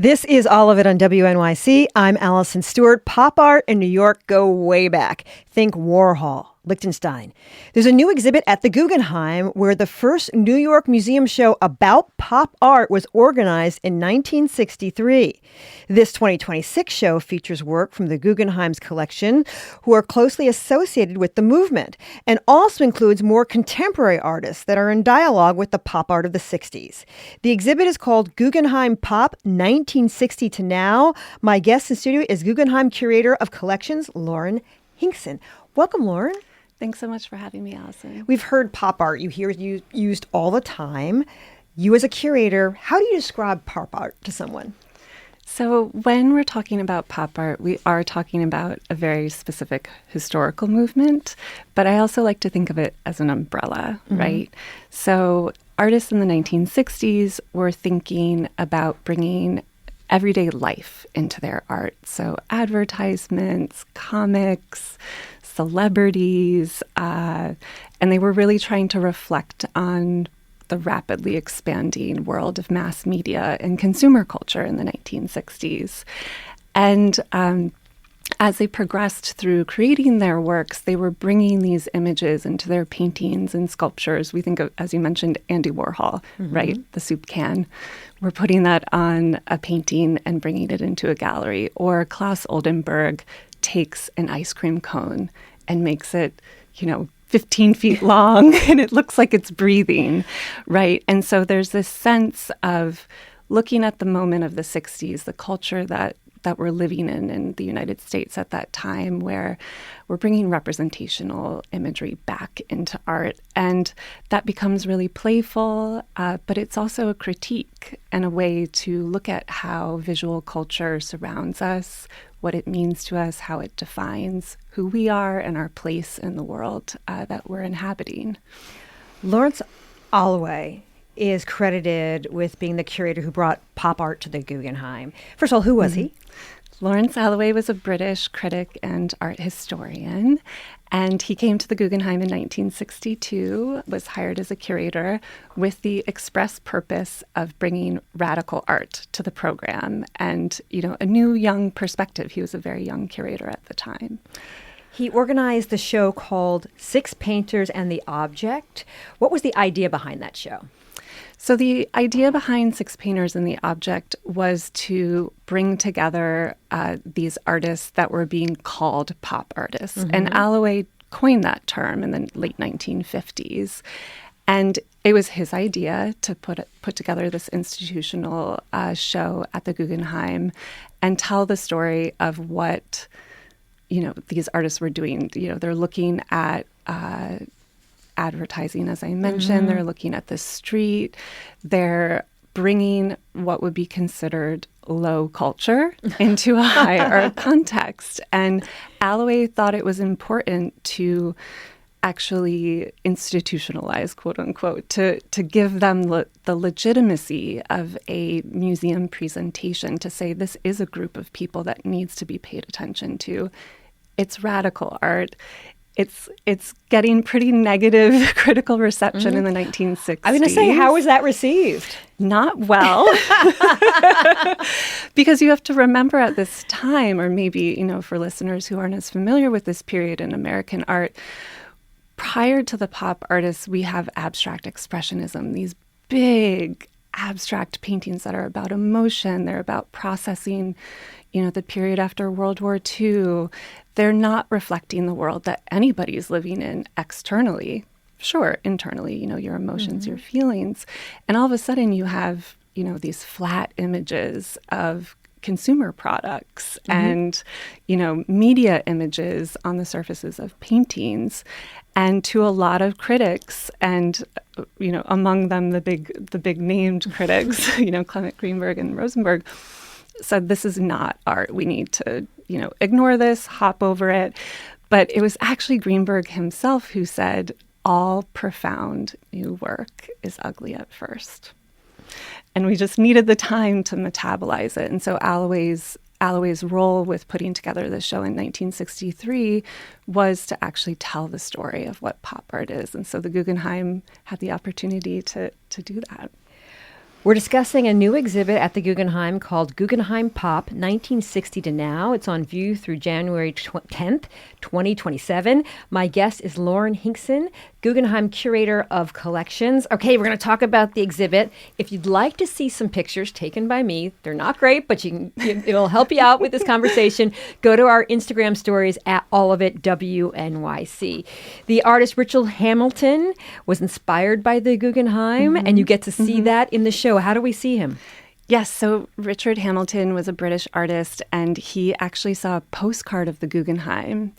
This is all of it on WNYC. I'm Allison Stewart. Pop art in New York go way back. Think Warhol, Lichtenstein. There's a new exhibit at the Guggenheim where the first New York museum show about pop art was organized in 1963. This 2026 show features work from the Guggenheim's collection who are closely associated with the movement and also includes more contemporary artists that are in dialogue with the pop art of the 60s. The exhibit is called Guggenheim Pop 1960 to Now. My guest in studio is Guggenheim Curator of Collections, Lauren Hinkson. Welcome, Lauren. Thanks so much for having me, Allison. We've heard pop art. You hear it used all the time. You as a curator, how do you describe pop art to someone? So when we're talking about pop art, we are talking about a very specific historical movement, but I also like to think of it as an umbrella, right? So artists in the 1960s were thinking about bringing everyday life into their art. So advertisements, comics, celebrities, and they were really trying to reflect on the rapidly expanding world of mass media and consumer culture in the 1960s. And as they progressed through creating their works, they were bringing these images into their paintings and sculptures. We think of, as you mentioned, Andy Warhol, right? The soup can. We're putting that on a painting and bringing it into a gallery. Or Klaus Oldenburg takes an ice cream cone and makes it, 15 feet long, and it looks like it's breathing, right? And so there's this sense of looking at the moment of the 60s, the culture that we're living in the United States at that time, where we're bringing representational imagery back into art. And that becomes really playful, but it's also a critique and a way to look at how visual culture surrounds us, what it means to us, how it defines who we are and our place in the world that we're inhabiting. Lawrence Alloway is credited with being the curator who brought pop art to the Guggenheim. First of all, who was he? Lawrence Alloway was a British critic and art historian, and he came to the Guggenheim in 1962, was hired as a curator with the express purpose of bringing radical art to the program and, a new young perspective. He was a very young curator at the time. He organized the show called Six Painters and the Object. What was the idea behind that show? So the idea behind Six Painters and the Object was to bring together these artists that were being called pop artists. And Alloway coined that term in the late 1950s. And it was his idea to put together this institutional show at the Guggenheim and tell the story of what, these artists were doing. They're looking at advertising, as I mentioned. They're looking at the street. They're bringing what would be considered low culture into a higher context. And Alloway thought it was important to actually institutionalize, quote unquote, to give them the legitimacy of a museum presentation, to say this is a group of people that needs to be paid attention to. It's radical art. It's getting pretty negative critical reception in the 1960s. I was going to say, how was that received? Not well. Because you have to remember at this time, or maybe, for listeners who aren't as familiar with this period in American art, prior to the pop artists, we have abstract expressionism, these big abstract paintings that are about emotion. They're about processing, the period after World War II. They're not reflecting the world that anybody's living in externally. Sure, internally, your emotions, your feelings. And all of a sudden you have, these flat images of consumer products and, media images on the surfaces of paintings. And to a lot of critics, and, among them the big named critics, Clement Greenberg and Rosenberg, said this is not art. We need to, ignore this, hop over it. But it was actually Greenberg himself who said, all profound new work is ugly at first. And we just needed the time to metabolize it. And so Alloway's role with putting together the show in 1963 was to actually tell the story of what pop art is. And so the Guggenheim had the opportunity to do that. We're discussing a new exhibit at the Guggenheim called Guggenheim Pop 1960 to Now. It's on view through January 10th, 2027. My guest is Lauren Hinkson, Guggenheim Curator of Collections. Okay, we're going to talk about the exhibit. If you'd like to see some pictures taken by me, they're not great, but it'll help you out with this conversation. Go to our Instagram stories at all of it WNYC. The artist Richard Hamilton was inspired by the Guggenheim, and you get to see that in the show. How do we see him? Yes, so Richard Hamilton was a British artist, and he actually saw a postcard of the Guggenheim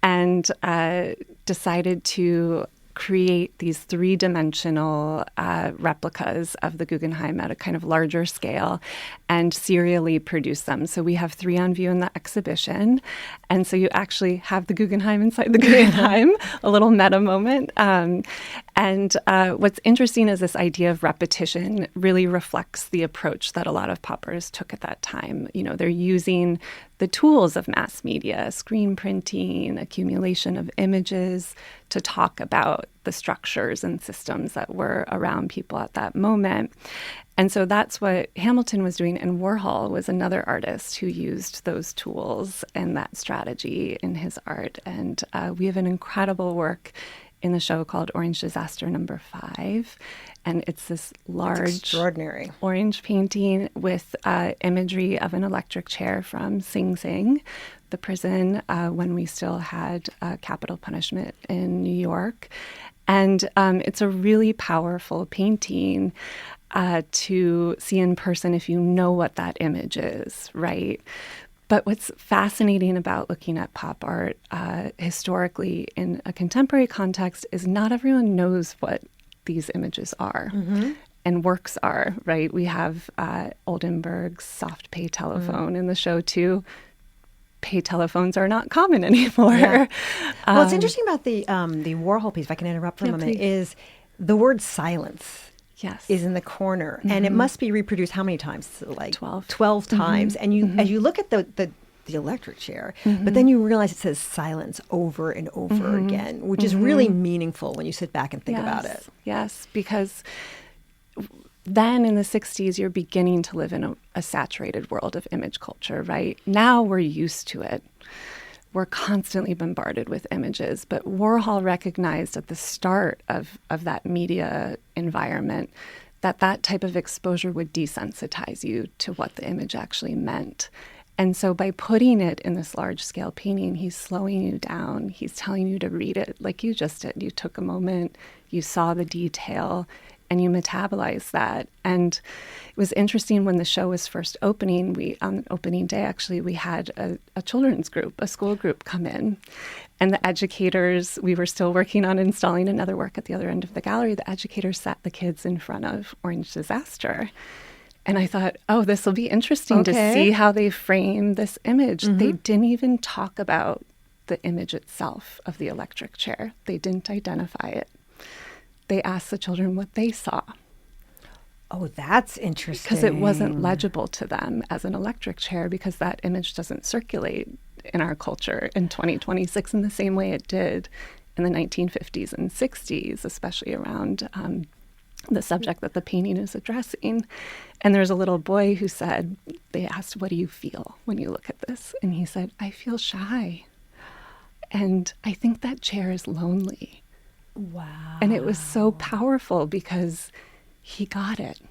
and decided to create these three-dimensional replicas of the Guggenheim at a kind of larger scale and serially produce them. So we have 3 on view in the exhibition. And so you actually have the Guggenheim inside the Guggenheim, a little meta moment. And what's interesting is this idea of repetition really reflects the approach that a lot of pop artists took at that time. You know, they're using the tools of mass media, screen printing, accumulation of images to talk about the structures and systems that were around people at that moment. And so that's what Hamilton was doing. And Warhol was another artist who used those tools and that strategy in his art. And we have an incredible work in the show called Orange Disaster No. 5. And it's this large, extraordinary orange painting with imagery of an electric chair from Sing Sing, the prison when we still had capital punishment in New York. And it's a really powerful painting to see in person if you know what that image is, right? But what's fascinating about looking at pop art historically in a contemporary context is not everyone knows what these images are and works are, right? We have Oldenburg's soft pay telephone in the show too. Pay telephones are not common anymore. Yeah. What's interesting about the Warhol piece, if I can interrupt for a moment, is the word silence. Yes. Is in the corner, and it must be reproduced how many times? Like 12 times. And you, as you look at the electric chair, but then you realize it says silence over and over again, which is really meaningful when you sit back and think about it. Yes, because then in the 60s, you're beginning to live in a saturated world of image culture, right? Now we're used to it. We're constantly bombarded with images, but Warhol recognized at the start of that media environment that type of exposure would desensitize you to what the image actually meant. And so by putting it in this large-scale painting, he's slowing you down. He's telling you to read it like you just did. You took a moment, you saw the detail, and you metabolize that. And it was interesting when the show was first opening, on opening day, actually, we had a children's group, a school group come in. And the educators, we were still working on installing another work at the other end of the gallery. The educators sat the kids in front of Orange Disaster. And I thought, oh, this will be interesting to see how they frame this image. They didn't even talk about the image itself of the electric chair. They didn't identify it. They asked the children what they saw. Oh, that's interesting. Because it wasn't legible to them as an electric chair because that image doesn't circulate in our culture in 2026 in the same way it did in the 1950s and 60s, especially around the subject that the painting is addressing. And there's a little boy who said, they asked, what do you feel when you look at this? And he said, I feel shy. And I think that chair is lonely. Wow. And it was so powerful because he got it.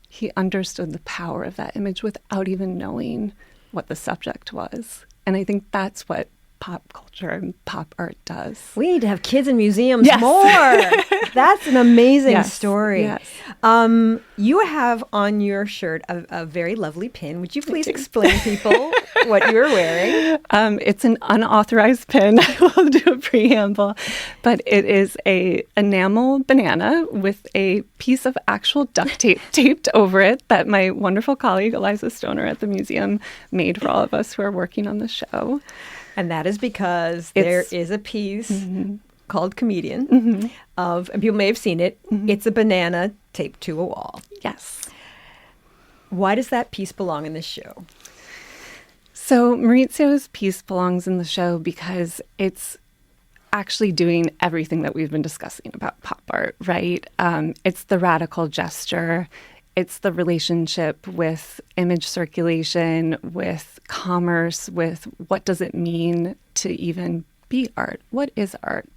He understood the power of that image without even knowing what the subject was. And I think that's what pop culture and pop art does. We need to have kids in museums more. That's an amazing story. Yes. You have on your shirt a very lovely pin. Would you please explain people what you're wearing? It's an unauthorized pin. I will do a preamble. But it is a enamel banana with a piece of actual duct tape taped over it that my wonderful colleague Eliza Stoner at the museum made for all of us who are working on the show. And that is because there is a piece called Comedian and people may have seen it. It's a banana taped to a wall. Yes. Why does that piece belong in this show? So Maurizio's piece belongs in the show because it's actually doing everything that we've been discussing about pop art, right? It's the radical gesture. it's the relationship with image circulation, with commerce, with what does it mean to even be art? What is art,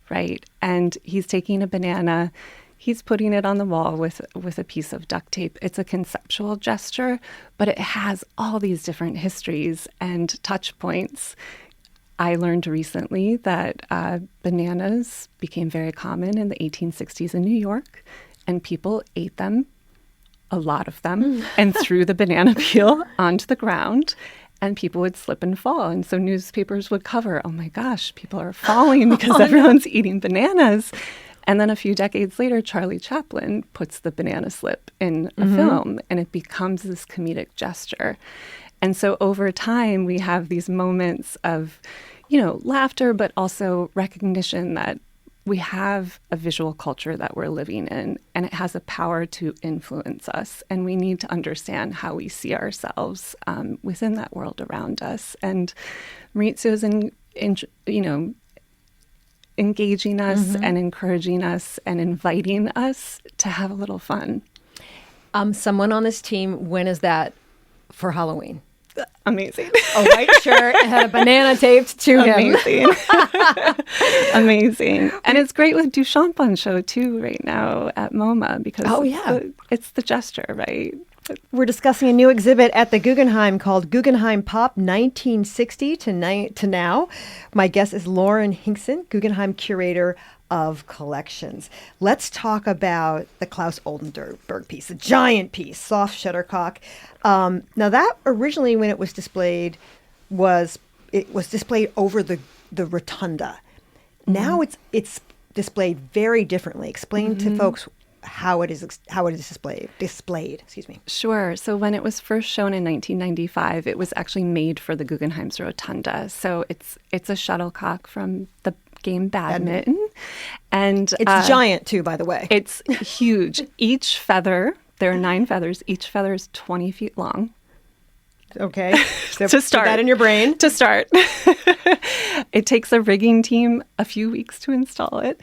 right? And he's taking a banana, he's putting it on the wall with a piece of duct tape. It's a conceptual gesture, but it has all these different histories and touch points. I learned recently that bananas became very common in the 1860s in New York, and people ate them, a lot of them, and threw the banana peel onto the ground, and people would slip and fall. And so newspapers would cover, oh my gosh, people are falling because everyone's eating bananas. And then a few decades later, Charlie Chaplin puts the banana slip in a film, and it becomes this comedic gesture. And so over time, we have these moments of, laughter, but also recognition that we have a visual culture that we're living in, and it has a power to influence us. And we need to understand how we see ourselves within that world around us. And Maurizio is, engaging us and encouraging us and inviting us to have a little fun. Someone on this team, when is that for Halloween? Amazing. A white shirt and had a banana taped to him. Amazing. Amazing. And it's great with Duchamp on show too right now at MoMA because it's the gesture, right? We're discussing a new exhibit at the Guggenheim called Guggenheim Pop 1960 to now. My guest is Lauren Hinkson, Guggenheim Curator of Collections. Let's talk about the Klaus Oldenburg piece, the giant piece, Soft Shuttercock. Now that originally, when it was displayed, was displayed over the rotunda. Now it's displayed very differently. Explain to folks how it is displayed. Excuse me. Sure. So when it was first shown in 1995, it was actually made for the Guggenheim's rotunda. So it's a shuttlecock from the game badminton. And it's giant too, by the way. It's huge. Each feather, there are 9 feathers. Each feather is 20 feet long. Okay. So to start. Put that in your brain. To start. It takes a rigging team a few weeks to install it.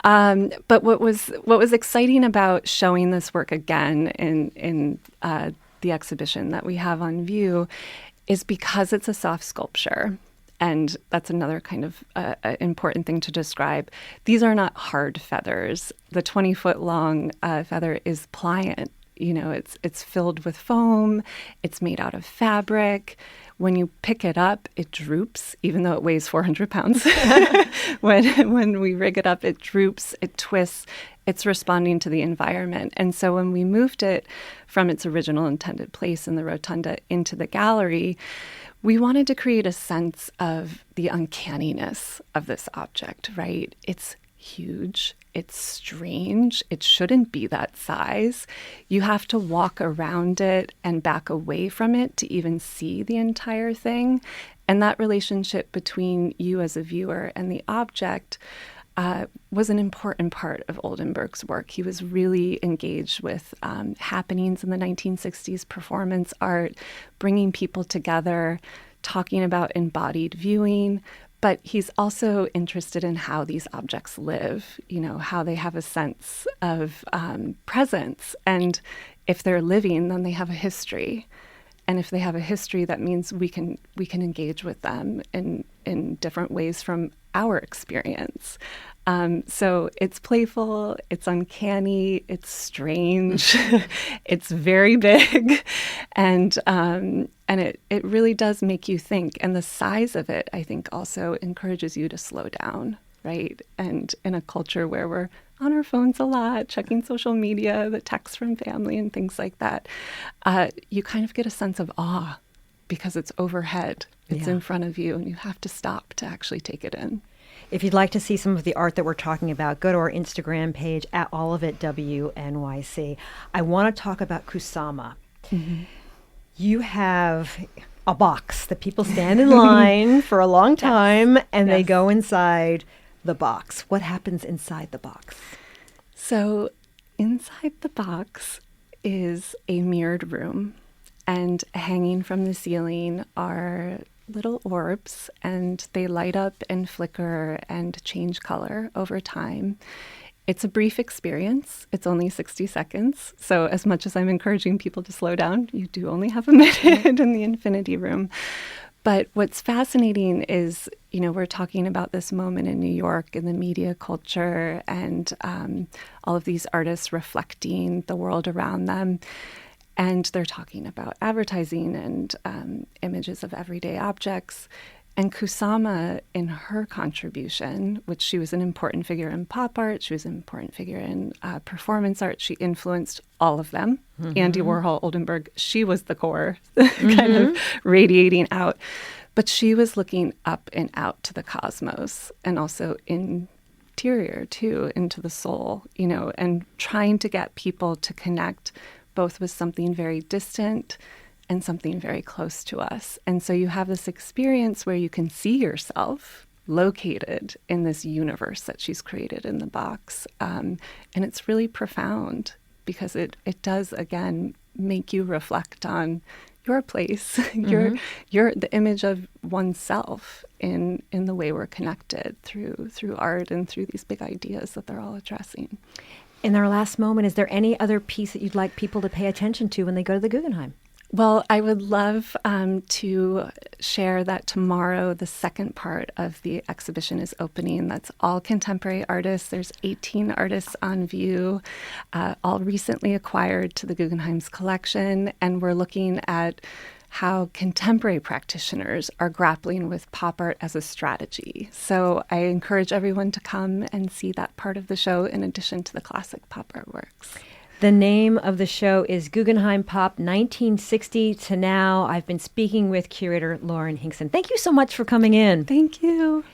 But what was exciting about showing this work again in the exhibition that we have on view is because it's a soft sculpture. And that's another kind of important thing to describe. These are not hard feathers. The 20-foot-long feather is pliant. It's filled with foam. It's made out of fabric. When you pick it up, it droops, even though it weighs 400 pounds. When we rig it up, it droops, it twists. It's responding to the environment. And so when we moved it from its original intended place in the rotunda into the gallery, we wanted to create a sense of the uncanniness of this object, right? It's huge. It's strange. It shouldn't be that size. You have to walk around it and back away from it to even see the entire thing. And that relationship between you as a viewer and the object was an important part of Oldenburg's work. He was really engaged with happenings in the 1960s, performance art, bringing people together, talking about embodied viewing. But he's also interested in how these objects live, how they have a sense of presence. And if they're living, then they have a history. And if they have a history, that means we can engage with them in different ways from our experience. So it's playful, it's uncanny, it's strange, it's very big, and it really does make you think. And the size of it, I think, also encourages you to slow down, right? And in a culture where we're on our phones a lot, checking social media, the texts from family and things like that, you kind of get a sense of awe because it's overhead, it's in front of you, and you have to stop to actually take it in. If you'd like to see some of the art that we're talking about, go to our Instagram page at allofit.WNYC. I want to talk about Kusama. Mm-hmm. You have a box that people stand in line for a long time, and they go inside the box. What happens inside the box? So inside the box is a mirrored room, and hanging from the ceiling are little orbs, and they light up and flicker and change color over time. It's a brief experience. It's only 60 seconds. So as much as I'm encouraging people to slow down, you do only have a minute in the Infinity Room. But what's fascinating is, we're talking about this moment in New York and the media culture and all of these artists reflecting the world around them. And they're talking about advertising and images of everyday objects. And Kusama, in her contribution, which she was an important figure in pop art, she was an important figure in performance art, she influenced all of them. Mm-hmm. Andy Warhol, Oldenburg, she was the core, kind of radiating out. But she was looking up and out to the cosmos and also interior, too, into the soul, and trying to get people to connect both with something very distant and something very close to us. And so you have this experience where you can see yourself located in this universe that she's created in the box. And it's really profound because it does, again, make you reflect on your place, your the image of oneself in the way we're connected through art and through these big ideas that they're all addressing. In our last moment, is there any other piece that you'd like people to pay attention to when they go to the Guggenheim? Well, I would love to share that tomorrow the second part of the exhibition is opening. That's all contemporary artists. There's 18 artists on view, all recently acquired to the Guggenheim's collection. And we're looking at how contemporary practitioners are grappling with pop art as a strategy. So I encourage everyone to come and see that part of the show in addition to the classic pop art works. The name of the show is Guggenheim Pop 1960 to Now. I've been speaking with curator Lauren Hinkson. Thank you so much for coming in. Thank you.